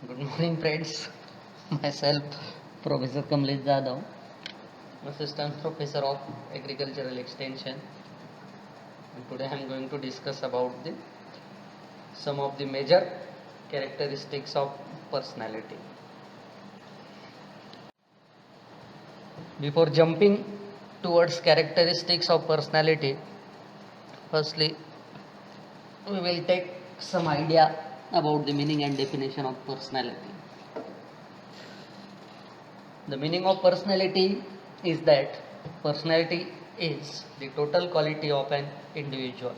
Good morning, friends. Myself, Professor Kamlesh Jadhav, Assistant Professor of Agricultural Extension. And today I am going to discuss about some of the major characteristics of personality. Before jumping towards characteristics of personality, firstly, we will take some idea about the meaning and definition of personality. The meaning of personality is that personality is the total quality of an individual.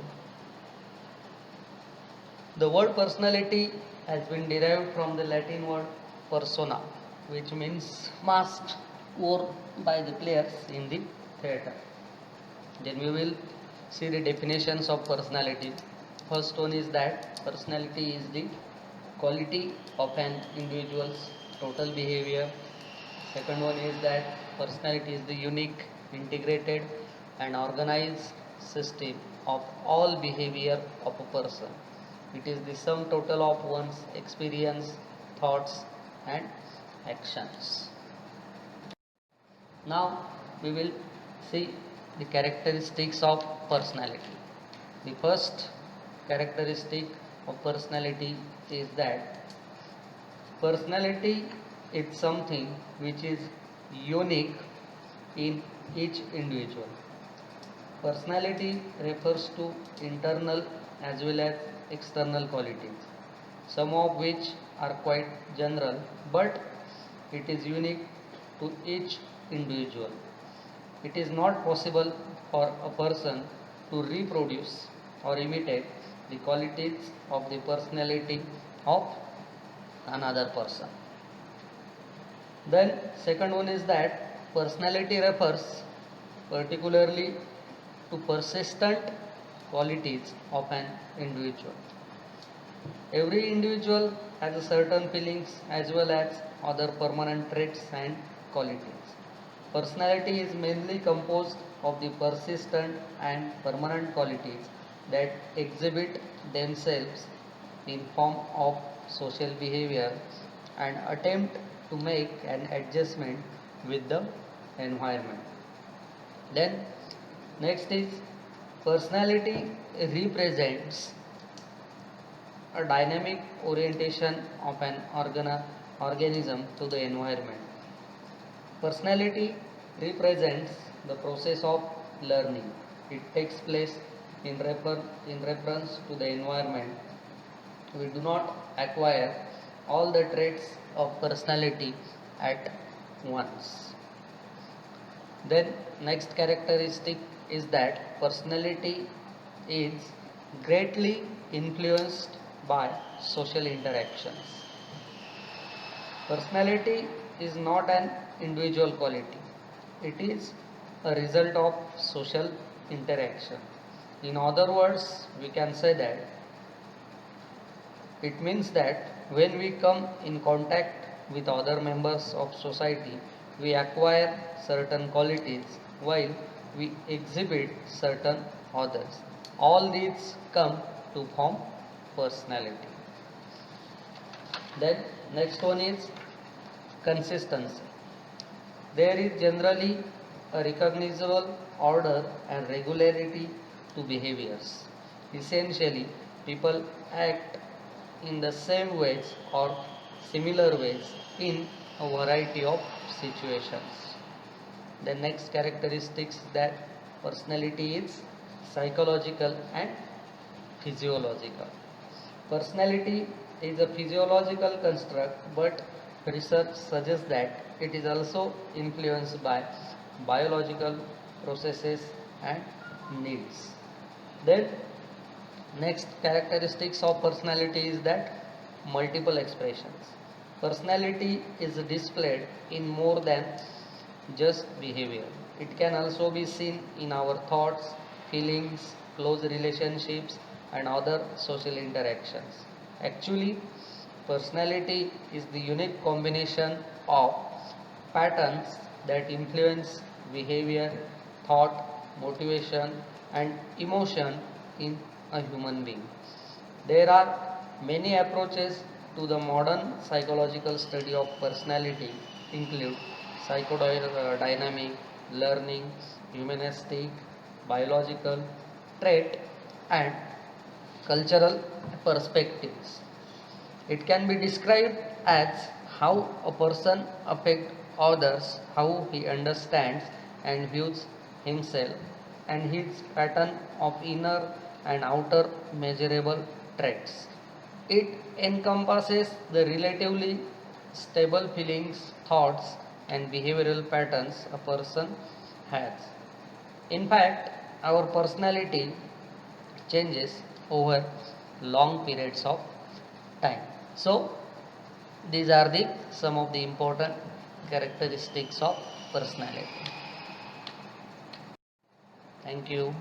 The word personality has been derived from the Latin word persona, which means mask worn by the players in the theatre. Then we will see the definitions of personality. First one is that personality is the quality of an individual's total behavior. Second one is that personality is the unique, integrated, and organized system of all behavior of a person. It is the sum total of one's experience, thoughts, and actions. Now we will see the characteristics of personality. The first characteristic of personality is that personality is something which is unique in each individual. Personality refers to internal as well as external qualities, some of which are quite general, but it is unique to each individual. It is not possible for a person to reproduce or imitate the qualities of the personality of another person. Then second one is that personality refers particularly to persistent qualities of an individual. Every individual has a certain feelings as well as other permanent traits and qualities. Personality is mainly composed of the persistent and permanent qualities that exhibit themselves in form of social behavior and attempt to make an adjustment with the environment. Then next is personality represents a dynamic orientation of an organism to the environment. Personality represents the process of learning. It takes place in reference to the environment. We do not acquire all the traits of personality at once. Then next characteristic is that personality is greatly influenced by social interactions. Personality is not an individual quality. It is a result of social interaction. In other words, we can say that it means that when we come in contact with other members of society, we acquire certain qualities while we exhibit certain others. All these come to form personality. Then next one is consistency. There is generally a recognizable order and regularity to behaviors. Essentially, people act in the same ways or similar ways in a variety of situations. The next characteristics that personality is psychological and physiological. Personality is a physiological construct, but research suggests that it is also influenced by biological processes and needs. Then, next characteristics of personality is that multiple expressions. Personality is displayed in more than just behavior. It can also be seen in our thoughts, feelings, close relationships, and other social interactions. Actually, personality is the unique combination of patterns that influence behavior, thought, motivation, and emotion in a human being. There are many approaches to the modern psychological study of personality include psychodynamic, learning, humanistic, biological, trait, and cultural perspectives. It can be described as how a person affects others, how he understands and views himself, and his pattern of inner and outer measurable traits. It encompasses the relatively stable feelings, thoughts, and behavioral patterns a person has. In fact, our personality changes over long periods of time. So, these are the some of the important characteristics of personality. Thank you.